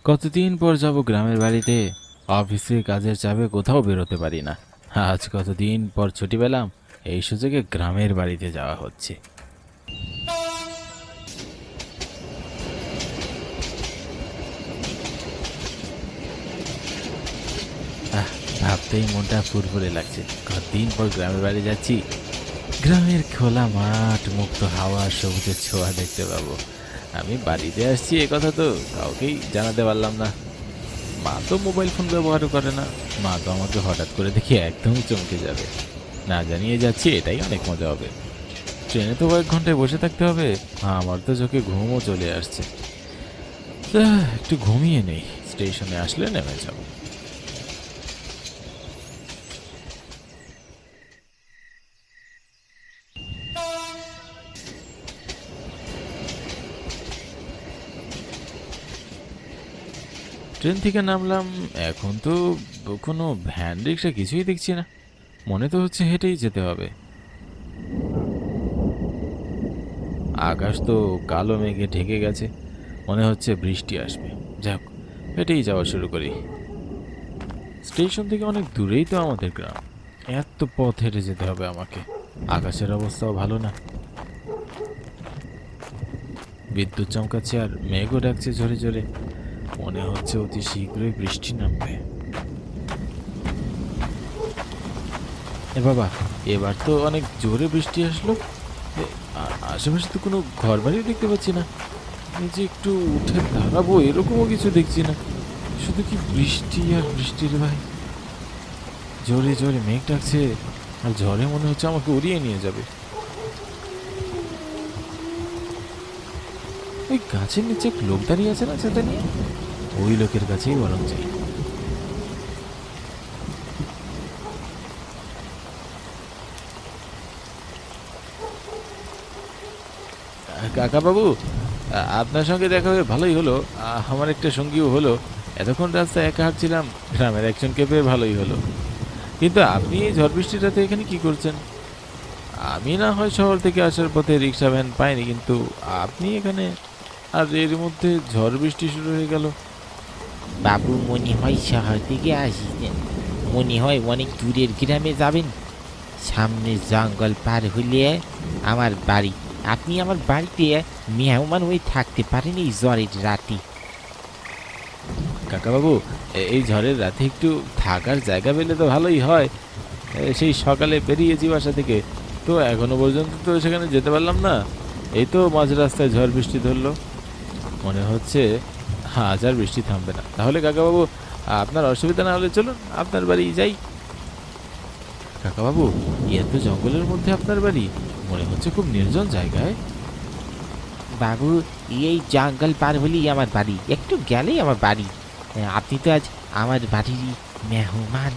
কতদিন পর যাব গ্রামের বাড়িতে। অফিসে কাজের চাপে কোথাও বেরোতে পারি না। আজ কতদিন পর ছুটি পেলাম, এই সুযোগে গ্রামের বাড়িতে যাওয়া হচ্ছে। আহ, ভাবতেই মনটা ফুরফুরে লাগছে। কতদিন পর গ্রামের বাড়ি যাচ্ছি। গ্রামের খোলা মাঠ, মুক্ত হাওয়া, সবুজের ছোঁয়া দেখতে পাবো। আমি বাড়িতে আসছি এ কথা তো কাউকেই জানাতে পারলাম না। মা তো মোবাইল ফোন ব্যবহারও করে না। মা তো আমাকে হঠাৎ করে দেখে একদমই চমকে যাবে। না জানিয়ে যাচ্ছি, এটাই অনেক মজা হবে। ট্রেনে তো কয়েক ঘন্টায় বসে থাকতে হবে। আমার তো চোখে ঘুমও চলে আসছে। একটু ঘুমিয়ে নেই, স্টেশনে আসলে নেমে যাব। ট্রেন থেকে নামলাম। এখন তো কোনো ভ্যান রিক্সা কিছুই দেখছি না। মনে তো হচ্ছে হেঁটেই যেতে হবে। আকাশ তো কালো মেঘে ঢেকে গেছে, মনে হচ্ছে বৃষ্টি আসবে। যাক, হেঁটেই যাওয়া শুরু করি। স্টেশন থেকে অনেক দূরেই তো আমাদের গ্রাম। এত পথ হেঁটে যেতে হবে আমাকে। আকাশের অবস্থাও ভালো না, বিদ্যুৎ চমকাচ্ছে আর মেঘও ডাকছে ঝরে ঝরে। মনে হচ্ছে অতি শীঘ্রই বৃষ্টি নামবে। এ বাবা, এবার তো অনেক জোরে বৃষ্টি আসলো। আশেপাশে তো কোনো ঘর বাড়িও দেখতে পাচ্ছি না। এই যে একটু উঠে দাঁড়াবো এরকমও কিছু দেখছি না। শুধু কি বৃষ্টি আর বৃষ্টির ভাই। জোরে জোরে মেঘ ডাকছে, আর ঝড়ে মনে হচ্ছে আমাকে উড়িয়ে নিয়ে যাবে। ওই গাছের নিচে এক লোক দাঁড়িয়ে আছে না ছাতা নিয়ে, ওই লোকের কাছেই বরং যাই। কাকা বাবু, আপনার সঙ্গে দেখা হয়ে ভালোই হলো। আমার একটা সঙ্গীও হলো। এতক্ষণ রাস্তায় একা হাঁটছিলাম, গ্রামের একজনকে পেয়ে ভালোই হলো। কিন্তু আপনি এই ঝড় বৃষ্টির রাতে এখানে কি করছেন? আমি না হয় শহর থেকে আসার পথে রিক্সা ভ্যান পাইনি, কিন্তু আপনি এখানে, আর এর মধ্যে ঝড় বৃষ্টি শুরু হয়ে গেল। বাবু, মনে হয় শহর থেকে আসিছেন। মনে হয় অনেক দূরের গ্রামে যাবেন। সামনে জঙ্গল পার হলে আমার বাড়ি। আপনি আমার বাড়িতে মেহমান হয়ে থাকতে পারেন এই জ্বরের রাতে। কাকাবাবু, এই ঝড়ের রাতে একটু থাকার জায়গা পেলে তো ভালোই হয়। সেই সকালে বেরিয়েছি বাসা থেকে, তো এখনো পর্যন্ত তো সেখানে যেতে পারলাম না। এই তো মাঝ রাস্তায় ঝড় বৃষ্টি ধরলো। মনে হচ্ছে আজ আর বৃষ্টি থামবে না। তাহলে কাকাবাবু, আপনার অসুবিধা না হলে চলুন আপনার বাড়ি যাই। কাকাবাবু, এত জঙ্গলের মধ্যে আপনার বাড়ি? মনে হচ্ছে খুব নির্জন জায়গায়। বাবু, এই জঙ্গল পার হলেই আমার বাড়ি, একটু গেলেই আমার বাড়ি। আপনি তো আজ আমার বাড়িরই মেহমান।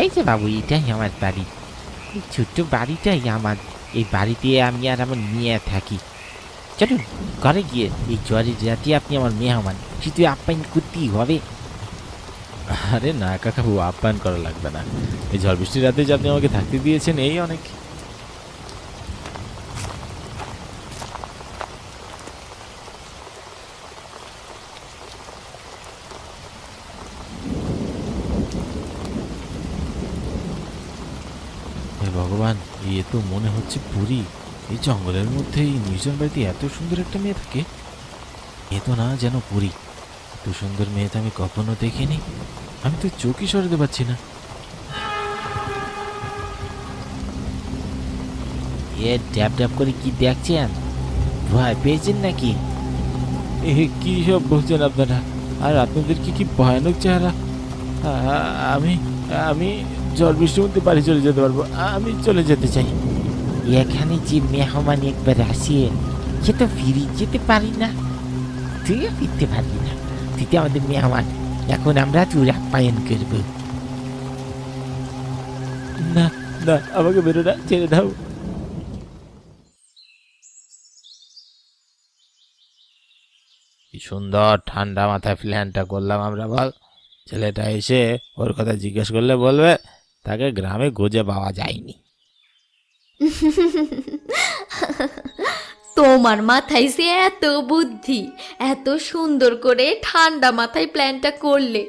এই যে বাবু, এটাই আমার বাড়ি। এই ছোট্ট বাড়িটাই আমার। এই বাড়িতে আমি আর আমার মেয়ে থাকি। চলুন ঘরে গিয়ে এই জ্বরের রাতে আপনি আমার মেহমান, শুধু আপ্যায়ন করতেই হবে। আরে না কাকাবাবু, আপ্যায়ন করা লাগবে না। এই ঝড় বৃষ্টির রাতে যে আপনি আমাকে থাকতে দিয়েছেন, এই অনেক। হে ভগবান, এ তো মনে হচ্ছে পুরী। এই জঙ্গলের মধ্যে এই নির্জন বাড়িতে এত সুন্দর একটা মেয়ে থাকে। এ তো না যেন পুরী। এত সুন্দর মেয়ে তো আমি কখনো দেখিনি। আমি তো চোখই সরাতে পারছি না। এ ড্যাব ড্যাব করে কি দেখছেন? ভয় পেয়েছেন নাকি? এ কি সব বলছেন আপনারা? আর আপনাদের কি কি ভয়ানক চেহারা! আমি আমি ঝড় বৃষ্টির মধ্যে বাড়ি চলে যেতে পারবো। আমি চলে যেতে চাই। এখানে যে মেহমান একবার আসে, সে তো ফিরে যেতে পারি না। তুইও ফিরতে পারবি না। তুই তো আমাদের মেহমান। এখন আমরা তোর আপ্যায়ন করবো। না, না, আমাকে বেরো না, ছেড়ে দাও। কি সুন্দর ঠান্ডা মাথায় প্ল্যানটা করলাম আমরা, বল। ছেলেটা এসে ওর কথা জিজ্ঞেস করলে বলবে তাকে গ্রামে খুঁজে পাওয়া যায়নি। তোমার মাথায় সে এত বুদ্ধি, এত সুন্দর করে ঠান্ডা মাথায় প্ল্যানটা করলে,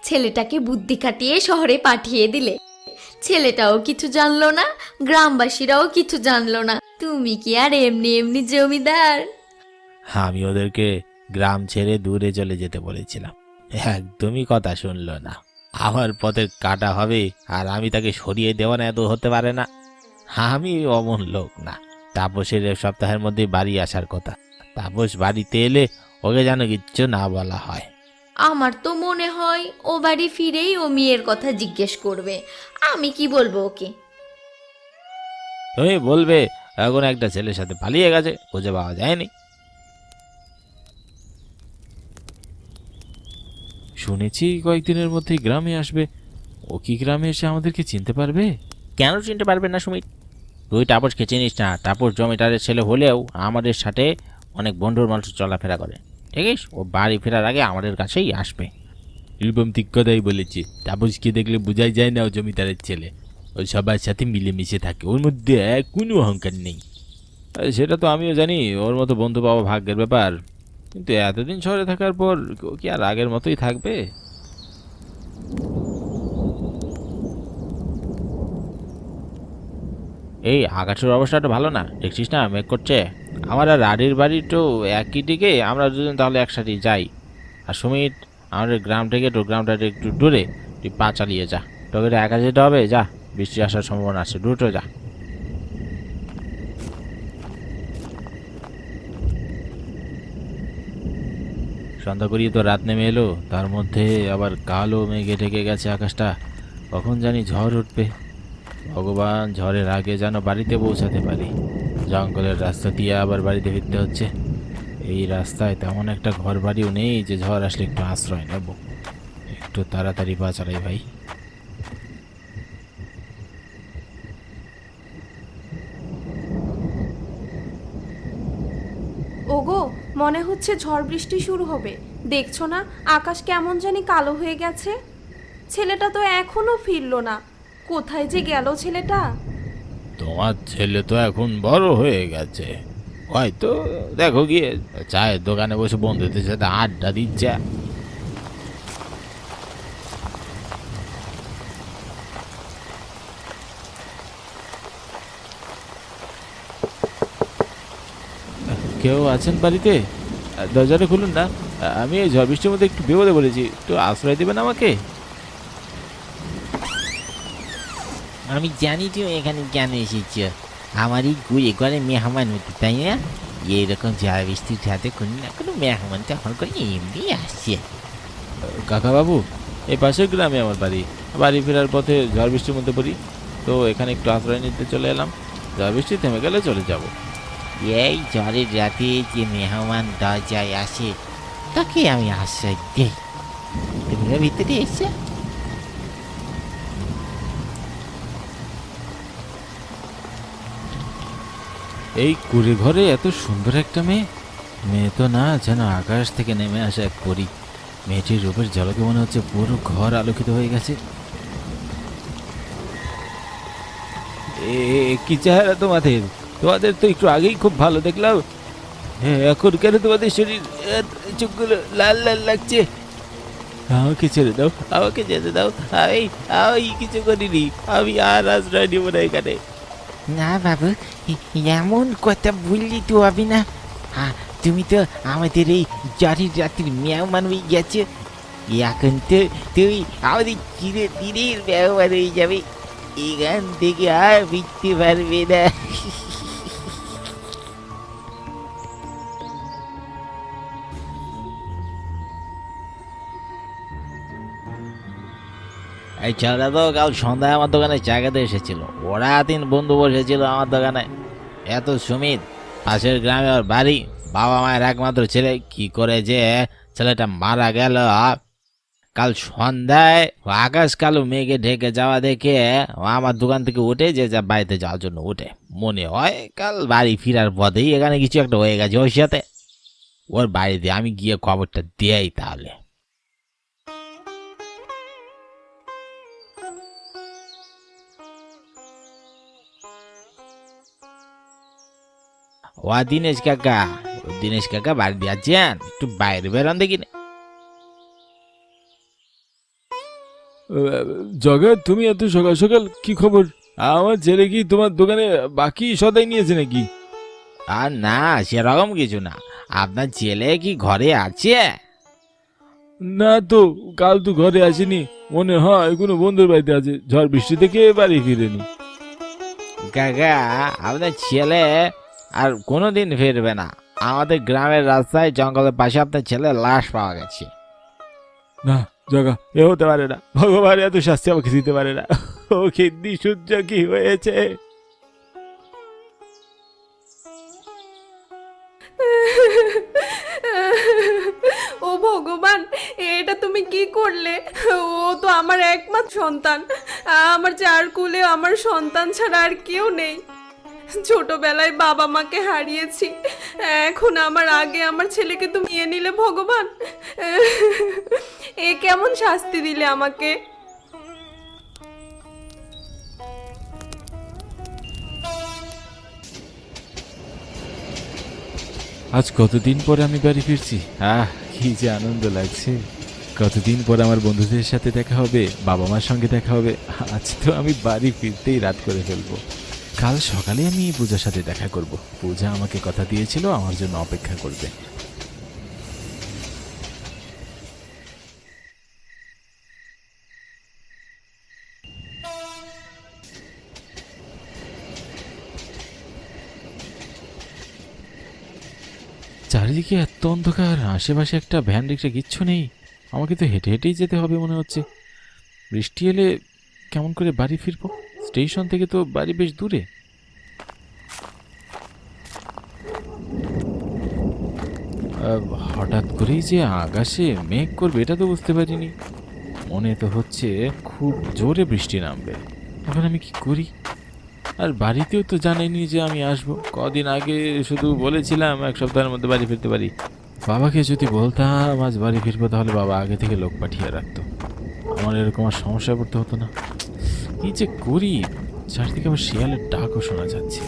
ছেলেটাকে বুদ্ধি খাটিয়ে শহরে পাঠিয়ে দিলে। ছেলেটাও কিছু জানলো না, গ্রামবাসীরাও কিছু জানলো না। তুমি কি আর এমনি এমনি জমিদার? আমি ওদেরকে গ্রাম ছেড়ে দূরে চলে যেতে বলেছিলাম, একদমই কথা শুনলো না। আমার পথে কাটা হবে আর আমি তাকে সরিয়ে দেওয়া না, এত হতে পারে না। আমি অমন লোক না। তাপসের এক সপ্তাহের মধ্যে বাড়ি আসার কথা। তাপস বাড়িতে এলে ওকে যেন কিচ্ছু না বলা হয়। আমার তো মনে হয় ও বাড়ি ফিরেই ও মেয়ের কথা জিজ্ঞেস করবে। আমি কি বলবো ওকে? তুমি বলবে এখন একটা ছেলের সাথে পালিয়ে গেছে, খুঁজে পাওয়া যায়নি। শুনেছি কয়েকদিনের মধ্যেই গ্রামে আসবে। ও কি গ্রামে এসে আমাদেরকে চিনতে পারবে? কেন চিনতে পারবে না সুমিত? তুই তাপসকে চিনিস না? তাপস জমিদারের ছেলে হলেও আমাদের সাথে অনেক বন্ধুর মানুষ চলাফেরা করে। ঠিক আছে, ও বাড়ি ফেরার আগে আমাদের কাছেই আসবে। এরকম ঠিক কথাই বলেছি। তাপসকে দেখলে বোঝাই যায় না ও জমিদারের ছেলে। ও সবার সাথে মিলেমিশে থাকে, ওর মধ্যে কোনো অহংকার নেই। সেটা তো আমিও জানি, ওর মতো বন্ধু পাওয়া ভাগ্যের ব্যাপার। কিন্তু এতদিন শহরে থাকার পর ও কি আর আগের মতোই থাকবে? এই আকাশের অবস্থাটা ভালো না, দেখছিস না মেঘ করছে। আমার আর রাডির বাড়ি তো একই দিকে, আমরা দুজন তাহলে একসাথেই যাই। আর সুমিত, আমাদের গ্রাম থেকে তোর গ্রামটা একটু দূরে, তুই পা চালিয়ে যা। তোকে তো একা যেতে হবে, যা। বৃষ্টি আসার সম্ভাবনা আছে, দ্রুত যা। সন্ধ্যা করিয়ে তো রাত নেমে এলো, তার মধ্যে আবার কালো মেঘে ঢেকে গেছে আকাশটা। কখন জানি ঝড় উঠবে। ভগবান, ঝড়ের আগে যেন বাড়িতে পৌঁছাতে পারি। জঙ্গলের রাস্তা দিয়ে আবার বাড়িতে ফিরতে হচ্ছে। এই রাস্তায় তেমন একটা ঘর বাড়িও নেই যে ঝড় আসলে একটু আশ্রয় নেব। একটু তাড়াতাড়ি পা চালাই ভাই। ওগো, মনে হচ্ছে ঝড় বৃষ্টি শুরু হবে। দেখছো না আকাশ কেমন জানি কালো হয়ে গেছে? ছেলেটা তো এখনো ফিরলো না। কোথায় যে গেল ছেলেটা? তোমার ছেলে তো এখন বড় হয়ে গেছে, হয়তো দেখো গিয়ে চায়ের দোকানে বসে বন্ধুদের সাথে আড্ডা দিচ্ছে। কেউ আছেন বাড়িতে? দরজাটা খুলুন না। আমি এই ঝড় বৃষ্টির মধ্যে একটু বিপদে পড়েছি, একটু আশ্রয় দেবেন আমাকে? আমি জানি তুমি এখানে কেন এসেছ। আমার এই ঘুরে ঘরে মেহমান হতে, তাই না? এইরকম ঝড় বৃষ্টির সাথে কোনো না কোনো মেহমান তো আমার করে এমনি আসছে। কাকা বাবু, এই পাশের গ্রামে আমার বাড়ি। বাড়ি ফেরার পথে ঝড় বৃষ্টির মধ্যে পড়ি, তো এখানে একটু আশ্রয় নিতে চলে এলাম। ঝড় বৃষ্টি থেমে গেলে চলে যাব। এই ঝড়ের রাতে যে মেহমান দরজায় আসে, তাকে আমি আশ্রয় দিই। তুমিও ভিতরে এসে। এই কুড়ে ঘরে এত সুন্দর একটা মেয়ে। মেয়ে তো না, যেন আকাশ থেকে নেমে আসা এক পরী। মেয়েটির রূপের ঝলকে মনে হচ্ছে পুরো ঘর আলোকিত হয়ে গেছে। কি চেহারা তোমাদের! তোমাদের তো একটু আগেই খুব ভালো দেখলাম, এখন কেন তোমাদের শরীর চোখগুলো লাল লাল লাগছে? আমাকে ছেড়ে দাও, আমাকে যেতে দাও। আমি আমি কিছু করিনি, আমি আর আশ্রয় নিব না এখানে। না বাবু, এমন কথা বললি তো হবে না। তুমি তো আমাদের এই ঝড়ের রাত্রির মেহমান হয়ে গেছো। এখন তো তুমি আমাদের চিরে দিনের মেহমান হয়ে যাবে। এখান থেকে আর ফিরতে পারবে না। এই ছেলেটা তো কাল সন্ধ্যায় আমার দোকানে চা খেতে এসেছিল। ওরা 3 বন্ধু বসেছিল আমার দোকানে। এত সুমিত, পাশের গ্রামে ওর বাড়ি, বাবা মায়ের একমাত্র ছেলে। কি করে যে ছেলেটা মারা গেল, কাল সন্ধ্যায় আকাশ কালো মেঘে ঢেকে যাওয়া দেখে ও আমার দোকান থেকে উঠে যে যা বাড়িতে যাওয়ার জন্য উঠে। মনে হয় কাল বাড়ি ফেরার পথেই এখানে কিছু একটা হয়ে গেছে ওর সাথে। ওর বাড়িতে আমি গিয়ে খবরটা দেই তাহলে। ও দীনেশ কাকা বাড়ি দিয়ে আছেন, একটু বাইরে বেরোন দেখি না। জগৎ, তুমি এত সকাল সকাল কি খবর? আমার ছেলে কি তোমার দোকানে বাকি সদাই নিয়েছে নাকি? আর না, সেরকম কিছু না। আপনার ছেলে কি ঘরে আছে? না তো, কাল তো ঘরে আসেনি, মনে হয় কোনো বন্ধুর বাড়িতে আছে, ঝড় বৃষ্টি থেকে বাড়ি ফিরেনি। কাকা, আপনার ছেলে আর কোনোদিন ফিরবে না। আমাদের গ্রামের রাস্তায় জঙ্গলের পাশে আপনার ছেলের লাশ পাওয়া গেছে। না জগা, এ হতে পারে না, ভগবান এত শাস্তি আমাকে দিতে পারে না। ও খিদ্দি সূর্য কি হয়েছে? ও ভগবান, এটা তুমি কি করলে? ও তো আমার একমাত্র সন্তান। আমার চার কুলে আমার সন্তান ছাড়া আর কেউ নেই। ছোটবেলায় বাবা মাকে হারিয়েছি, এখন আমার আগে আমার ছেলেকে তুমি নিয়ে নিলে ভগবান। এ কেমন শাস্তি দিলে আমাকে? আজ কতদিন পরে আমি বাড়ি ফিরছি, কি যে আনন্দ লাগছে। কতদিন পর আমার বন্ধুদের সাথে দেখা হবে, বাবা মার সঙ্গে দেখা হবে। আজ তো আমি বাড়ি ফিরতেই রাত করে ফেলবো। কাল সকালে আমি পূজার সাথে দেখা করব। পূজা আমাকে কথা দিয়েছিল আমার জন্য অপেক্ষা করবে। চারিদিকে এত অন্ধকার, আশেপাশে একটা ভ্যান রিক্সা কিচ্ছু নেই। আমাকে তো হেঁটে হেঁটেই যেতে হবে মনে হচ্ছে। বৃষ্টি এলে কেমন করে বাড়ি ফিরবো? স্টেশন থেকে তো বাড়ি বেশ দূরে। হঠাৎ করেই যে আকাশে মেঘ করবে এটা তো বুঝতে পারিনি। মনে তো হচ্ছে খুব জোরে বৃষ্টি নামবে। এখন আমি কি করি? আর বাড়িতেও তো জানাইনি যে আমি আসবো। কদিন আগে শুধু বলেছিলাম 1 সপ্তাহের মধ্যে বাড়ি ফিরতে পারি। বাবাকে যদি বলতাম আজ বাড়ি ফিরবো, তাহলে বাবা আগে থেকে লোক পাঠিয়ে রাখতো। আমার এরকম আর সমস্যায় পড়তে হতো না। কি যে করি? চারদিকে আমার শিয়ালের ডাকও শোনা যাচ্ছে।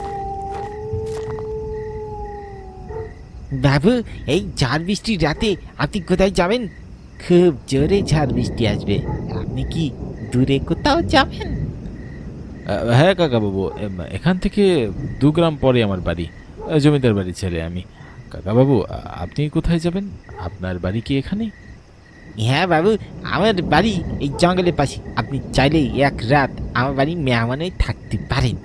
বাবু, এই ঝড় বৃষ্টির রাতে আপনি কোথায় যাবেন? খুব জোরে ঝড় বৃষ্টি আসবে, আপনি কি দূরে কোথাও যাবেন? হ্যাঁ কাকা বাবু, এখান থেকে 2 গ্রাম পরে আমার বাড়ি। জমিদার বাড়ি ছেলে আমি। কাকা বাবু, আপনি কোথায় যাবেন? আপনার বাড়ি কি এখানে? হ্যাঁ বাবু, আমার বাড়ি এই জঙ্গলের পাশে। আপনি চাইলেই 1 রাত আমার বাড়ি মেহমানে থাকতে পারেন।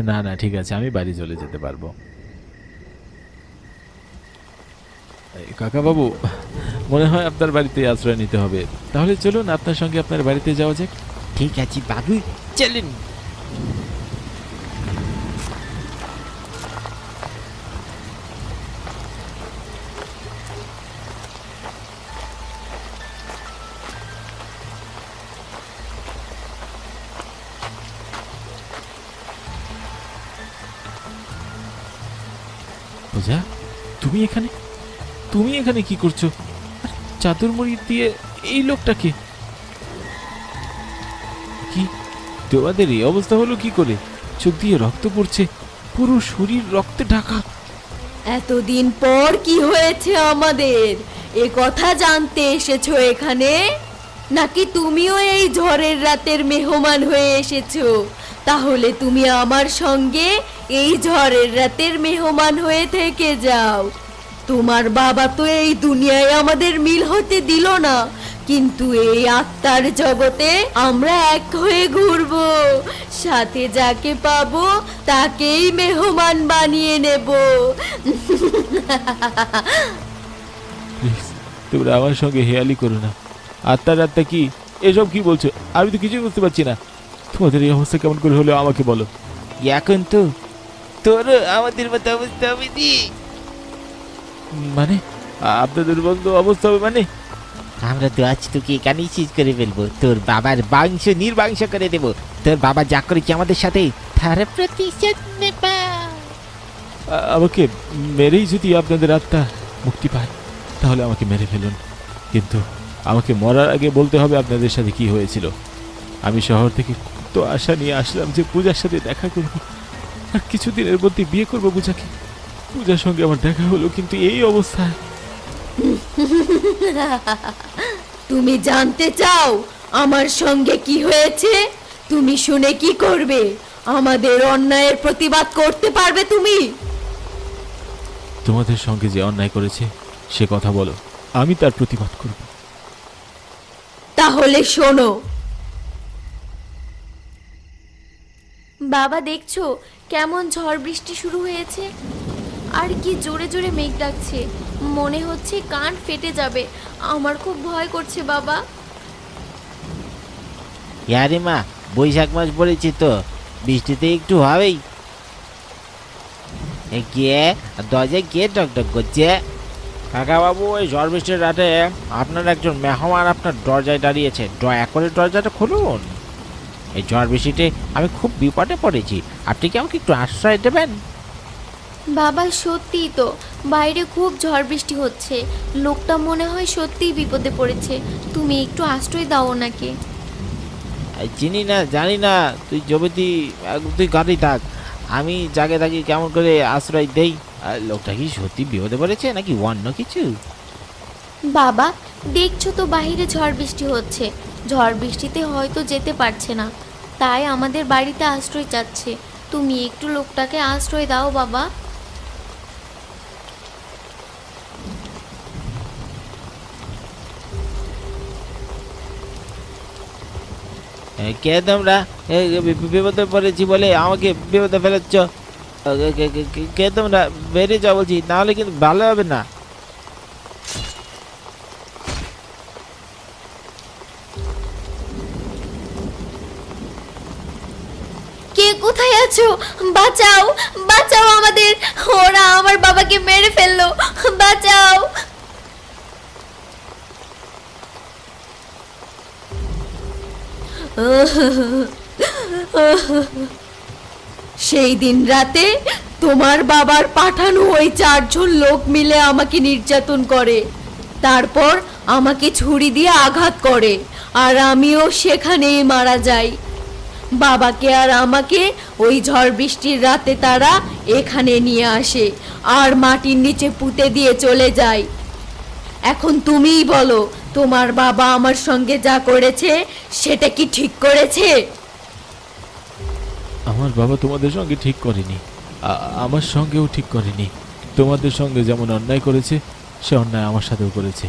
না না, ঠিক আছে, আমি বাড়ি চলে যেতে পারবো। কাকা বাবু, মনে হয় আপনার বাড়িতে আশ্রয় নিতে হবে। তাহলে চলুন আপনার সঙ্গে আপনার বাড়িতে যাওয়া যাক। ঠিক আছে বাবু, চলুন। পূজা, তুমি এখানে? তুমি এখানে কি করছো? আর চাদর মুড়ি দিয়ে এই লোকটাকে? কি তোমাদের এই অবস্থা হলো কি করে? চোখ দিয়ে রক্ত পড়ছে, পুরো শরীর রক্তে ঢাকা। এতদিন পর কি হয়েছে আমাদের? এ কথা জানতে এসেছো এখানে, নাকি তুমিও এই ঝড়ের রাতের মেহমান হয়ে এসেছো? তাহলে তুমি আমার সঙ্গে এই ঝড়ের রাতের মেহমান হয়ে থেকে যাও। তোমার বাবা তো এই দুনিয়ায় আমাদের মিল হতে দিল না, কিন্তু এই আত্মার জগতে আমরা এক হয়ে ঘুরবো। সাথে যাকে পাবো তাকেই মেহমান বানিয়ে নেব। প্লিজ, তোমরা আমার সঙ্গে হেয়ালি করো না। আত্মা কি এসব কি বলছো? আমি তো কিছুই বুঝতে পারছি না। তোমাদের এই অবস্থা কেমন করে হলো আমাকে বলো। এখন তো তোর আমাদের মতো অবস্থা হবে নি। মানে আপনাদের বন্ধু অবস্থা হবে মানে? আমরা তো আজ তোকে এখানেই শেষ করে ফেলবো। তোর বাবার বাংশ নির্বাংশ করে দেব। তোর বাবা যা করেছে আমাদের সাথে তার প্রতিশোধ নেব। আমাকে মেরেই যদি আপনাদের আত্মা মুক্তি পায়, তাহলে আমাকে মেরে ফেলুন। কিন্তু আমাকে মরার আগে বলতে হবে আপনাদের সাথে কি হয়েছিল। আমি শহর থেকে কত আশা নিয়ে আসলাম যে পূজার সাথে দেখা করব, আর কিছুদিনের মধ্যে বিয়ে করবো পূজাকে। পূজার সঙ্গে আমার দেখা হলো, কিন্তু এই অবস্থায়। তুমি জানতে চাও আমার সঙ্গে কি হয়েছে? তুমি শুনে কি করবে? আমাদের অন্যায়ের প্রতিবাদ করতে পারবে তুমি? তোমাদের সঙ্গে যে অন্যায় করেছে সে কথা বলো, আমি তার প্রতিবাদ করব। তাহলে শোনো। বাবা, দেখছো কেমন ঝড় বৃষ্টি শুরু হয়েছে? আর কি জোরে জোরে মেঘ ডাকছে, মনে হচ্ছে কান ফেটে যাবে। আমার খুব ভয় করছে বাবা। ইয়ারে মা, বৈশাখ মাস পড়েছে তো, বৃষ্টিতে একটু হবেই। কে দরজায় কে টকটক করছে? কাকা বাবু, ওই ঝড় বৃষ্টির রাতে আপনার একজন মেহমান আপনার দরজায় দাঁড়িয়েছে, দয়া করে দরজাটা খুলুন। এই ঝড় বৃষ্টিতে আমি খুব বিপদে পড়েছি, আপনি কি আমাকে একটু আশ্রয় দেবেন? বাবা, সত্যিই তো বাইরে খুব ঝড় বৃষ্টি হচ্ছে। লোকটা মনে হয় সত্যিই বিপদে পড়েছে। তুমি একটু আশ্রয় দাও ওনাকে। চিনি না, জানি না, তুই জমিতি, তুই গাড়ি থাক, আমি জাগে থাকি কেমন করে আশ্রয় দেই? আর লোকটা কি সত্যি বিপদে পড়েছে নাকি অন্য কিছু? বাবা, দেখছো তো বাইরে ঝড় বৃষ্টি হচ্ছে। ঝড় বৃষ্টিতে হয়তো যেতে পারছে না, তাই আমাদের বাড়িতে আশ্রয় চাচ্ছে। তুমি একটু লোকটাকে আশ্রয় দাও বাবা। কে তোমরা? বিপদে পড়েছি বলে আমাকে বিপদে ফেলেছ? কে তোমরা? বেরিয়ে যাও বলছি, নাহলে কিন্তু ভালো হবে না। কে কোথায় আছো? বাঁচাও, বাঁচাও আমাদের! ওরা আমার বাবাকে মেরে ফেললো, বাঁচাও! সেই দিন রাতে তোমার বাবার পাঠানো ওই 4 জন লোক মিলে আমাকে নির্যাতন করে, তারপর আমাকে ছুরি দিয়ে আঘাত করে, আর আমিও সেখানেই মারা যাই। বাবাকে আর আমাকে ওই ঝড় বৃষ্টির রাতে তারা এখানে নিয়ে আসে আর মাটির নিচে পুঁতে দিয়ে চলে যায়। এখন তুমিই বলো, তোমার বাবা আমার সঙ্গে যা করেছে সেটা কি ঠিক করেছে? আমার বাবা তোমাদের সঙ্গে ঠিক করেনি, আমার সঙ্গেও ঠিক করেনি। তোমাদের সঙ্গে যেমন অন্যায় করেছে সে অন্যায় আমার সাথেও করেছে।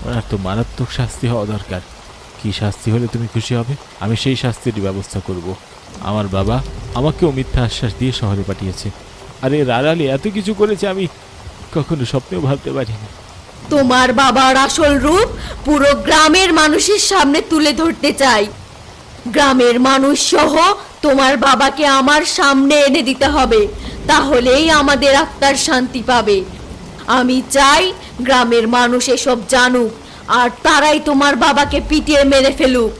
ওনার তো মারাত্মক শাস্তি হওয়া দরকার। কি শাস্তি হলে তুমি খুশি হবে? আমি সেই শাস্তির ব্যবস্থা করব। আমার বাবা আমাকেও মিথ্যা আশ্বাস দিয়ে শহরে পাঠিয়েছে, আর এর আড়ালে এত কিছু করেছে আমি কখনো স্বপ্নেও ভাবতে পারিনি। তোমার বাবার আসল রূপ পুরো গ্রামের মানুষের সামনে তুলে ধরতে চাই। গ্রামের মানুষ সহ তোমার বাবাকে আমার সামনে এনে দিতে হবে, তাহলেই আমাদের আত্মার শান্তি পাবে। আমি চাই গ্রামের মানুষ এসব জানুক, আর তারাই তোমার বাবাকে পিটিয়ে মেরে ফেলুক।